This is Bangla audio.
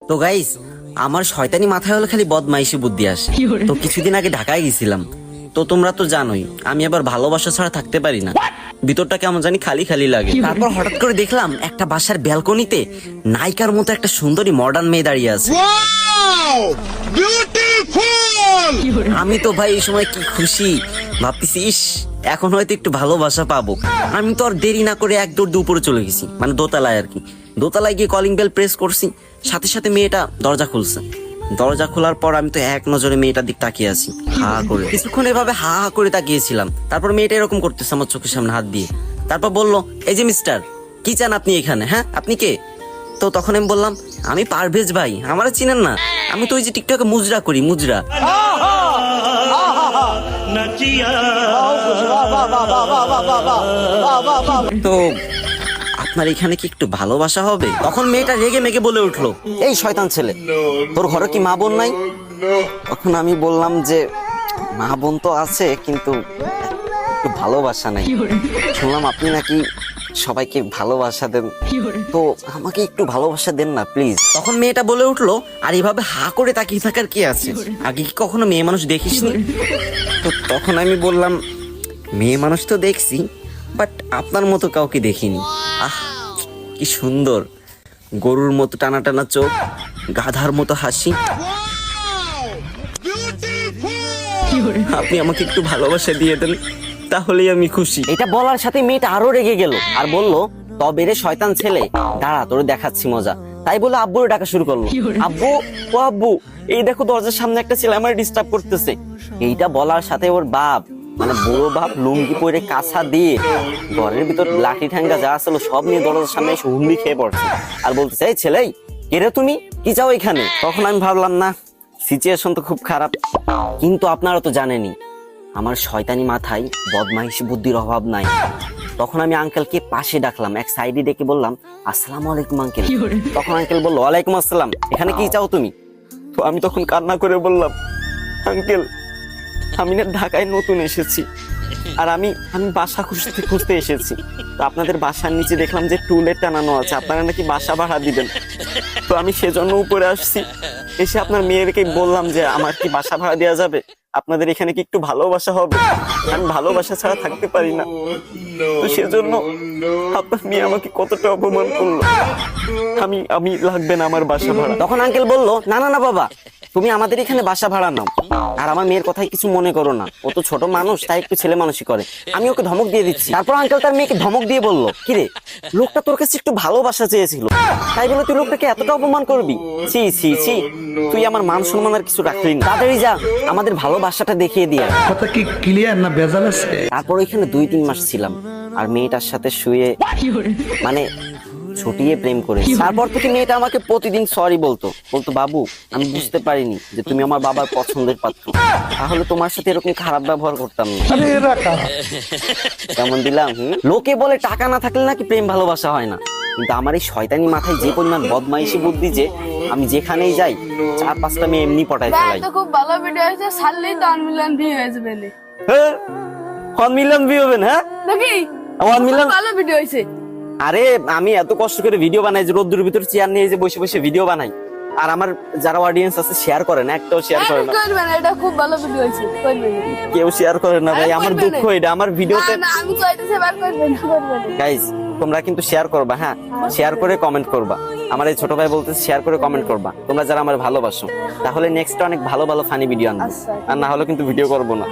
তো গাইস, আমার শয়তানি মাথায় হলে খালি বদমাইশি বুদ্ধি আসে। তো কিছুদিন আগে ঢাকায় গেছিলাম, তো তোমরা তো জানোই আমি আবার ভালোবাসা ছাড়া থাকতে পারি না, ভিতরটা কেমন জানি খালি খালি লাগে। তারপর হঠাৎ করে দেখলাম একটা বাসার ব্যালকনিতে নায়িকার মতো একটা সুন্দরী মডার্ন মেয়ে দাঁড়িয়ে আছে। আমি তো ভাই এই সময় কি খুশি, ভাবতেছি ইস এখন হয়তো একটু ভালোবাসা পাবো। আমি তো আর দেরি না করে এক দৌড় দিয়ে উপরে চলে গেছি, মানে দোতলায় আর কি। দোতলায় গিয়ে কলিং বেল প্রেস করছি, সাথে সাথে মেয়েটা দরজা খুলছে। দরজা খোলার পর আমি তো এক নজরে মেয়েটার দিক তাকিয়ে আছি, হা করে কিছুক্ষণ এভাবে হা হা করে তাকিয়েছিলাম। তারপর মেয়েটা এরকম করতেছে আমার চোখের সামনে হাত দিয়ে। তারপর বলল, এই যে মিস্টার, কি চান আপনি এখানে? হ্যাঁ, আপনি কে? তো তখন আমি বললাম, আমি পারভেজ ভাই, আমারা চিনেন না? আমি তো ওই যে টিকটকে মুজরা করি, মুজরা। তো আপনার এখানে কি একটু ভালোবাসা হবে? তখন মেয়েটা রেগে মেগে বলে উঠলো, এই শয়তান ছেলে, তোর ঘরে কি মা বোন নাই? তখন আমি বললাম যে মা বোন তো আছে, কিন্তু একটু ভালোবাসা নাই। শুনলাম আপনি নাকি সবাইকে ভালোবাসা দেন, তো আমাকে একটু ভালোবাসা দেন না প্লিজ। তখন মেয়েটা বলে উঠলো, আর এভাবে হা করে তাকিয়ে থাকার কি আছে? আগে কি কখনো মেয়ে মানুষ দেখিসনি? তো তখন আমি বললাম, মেয়ে মানুষ তো দেখছি, বাট আপনার মতো কাউকে দেখিনি। আহ কি সুন্দর, গরুর মতো টানা টানা চোখ, গাধার মতো হাসি। আপনি আমাকে একটু ভালোবাসা দিয়ে দেন, তাহলেই আমি খুশি। এটা বলার সাথে মেয়েটা আরো রেগে গেল আর বলল, তবে রে শয়তান ছেলে, দাঁড়া তোরে দেখাচ্ছি মজা। তাই বলে আব্বুর ডাকা শুরু করলো, আব্বু ও আব্বু, এই দেখো দরজার সামনে একটা ছেলে আমার ডিস্টার্ব করতেছে। এইটা বলার সাথে ওর বাপ, মানে বড় বাপ, লুঙ্গি পরে কাঁচা দিয়ে ঘরের ভিতর লাঠি ঠ্যাঙ্গা যা ছিল সব নিয়ে দরজার সামনে এসে হুমড়ি খেয়ে পড়ছে আর বলতেছে, এই ছেলে, কে রে তুমি, কি চাও এখানে? তখন আমি ভাবলাম, না সিচুয়েশন তো খুব খারাপ, কিন্তু আপনারা তো জানেনই আমার শয়তানি মাথায় বদমাইশি বুদ্ধির অভাব নাই। তখন আমি আঙ্কেলকে পাশে ডাকলাম, এক সাইডে ডেকে বললাম, আসসালামু আলাইকুম আঙ্কেল। তখন আঙ্কেল বললো, ওয়ালাইকুম আসসালাম, এখানে কি চাও তুমি? তো আমি তখন কান্না করে বললাম, আঙ্কেল আমি না ঢাকায় নতুন এসেছি, আর আমি বাসা খুঁজতে খুঁজতে এসেছি। তো আপনাদের বাসার নিচে দেখলাম যে টুলেট টানানো আছে, আপনারা নাকি বাসা ভাড়া দিবেন। তো আমি সেজন্য উপরে আসছি, এসে আপনার মেয়েরকে বললাম যে আমার কি বাসা ভাড়া দেওয়া যাবে? আপনাদের এখানে কি একটু ভালোবাসা হবে? আমি ভালোবাসা ছাড়া থাকতে পারি না। তো সেজন্য আপনার মেয়ে আমাকে কতটা অপমান করলো। আমি লাগবে না আমার বাসা ভাড়া। তখন আঙ্কেল বললো, না না না বাবা, তুমি আমাদের এখানে বাসা ভাড়া নাও, আর আমার মেয়ের কথাই কিছু মনে করো না, ও তো ছোট মানুষ, তাই একটু ছেলে মানুষই করে। আমি ওকে ধমক দিয়ে দিচ্ছি। তারপর আঙ্কেল তার মেয়েকে ধমক দিয়ে বললো, কিরে, লোকটা তোর কাছে একটু ভালোবাসা চেয়েছিল, তাই বলে তুই লোকটাকে এতটা অপমান করবি? ছি ছি ছি, তুই আমার মান সম্মান আর কিছু রাখলি না, তাড়াতাড়ি যা আমাদের ভালোবাসাটা দেখিয়ে দিয়ে। কথা কি ক্লিয়ার না ভেজাল আছে? তারপর ওইখানে 2-3 মাস ছিলাম, আর মেয়েটার সাথে শুয়ে মানে ছুটিয়ে প্রেম করে। তারপর থেকে মেয়েটা আমাকে প্রতিদিন সরি বলতো, বাবু আমি বুঝতে পারিনি যে তুমি আমার বাবার পছন্দের পাত্র, তাহলে তোমার সাথে এরকম খারাপ ব্যবহার করতাম না। কেমন দিলাম? লোকে বলে টাকা না থাকলে নাকি প্রেম ভালোবাসা হয় না, কিন্তু আমার এই শয়তানি মাথায় যে পরিমাণ বদমাইশি বুদ্ধি যে আমি যেখানেই যাই 4-5টা মেয়ে এমনি পটাই ফেলাই। খুব ভালো ভিডিও হয়েছে, ছাড়লেই তো 1 মিলিয়ন ভিউ হয়ে যাবে। 1 মিলিয়ন ভিউ হবে না? নাকি 1 মিলিয়ন ভালো ভিডিও হয়েছে। আরে আমি এত কষ্ট করে ভিডিও বানাই, যে রোদ্দুর ভিতর চেয়ার নিয়ে যে বসে বসে ভিডিও বানাই, আর আমার যারা অডিয়েন্স আছে শেয়ার করে না, একটাও শেয়ার করে না। করবেন, এটা খুব ভালো ভিডিও হয়েছে, করবেন। কেউ শেয়ার করে না ভাই, আমার দুঃখ এটা। আমার ভিডিওতে না আমি চাইতেছি বার করবেন, করবেন। গাইস তোমরা কিন্তু শেয়ার করবা, হ্যাঁ শেয়ার করে কমেন্ট করবা। আমার এই ছোট ভাই বলতে শেয়ার করে কমেন্ট করবা তোমরা যারা আমার ভালোবাসো, তাহলে নেক্সট অনেক ভালো ভালো ফানি ভিডিও আনবো, আর না হলে কিন্তু ভিডিও করবো না।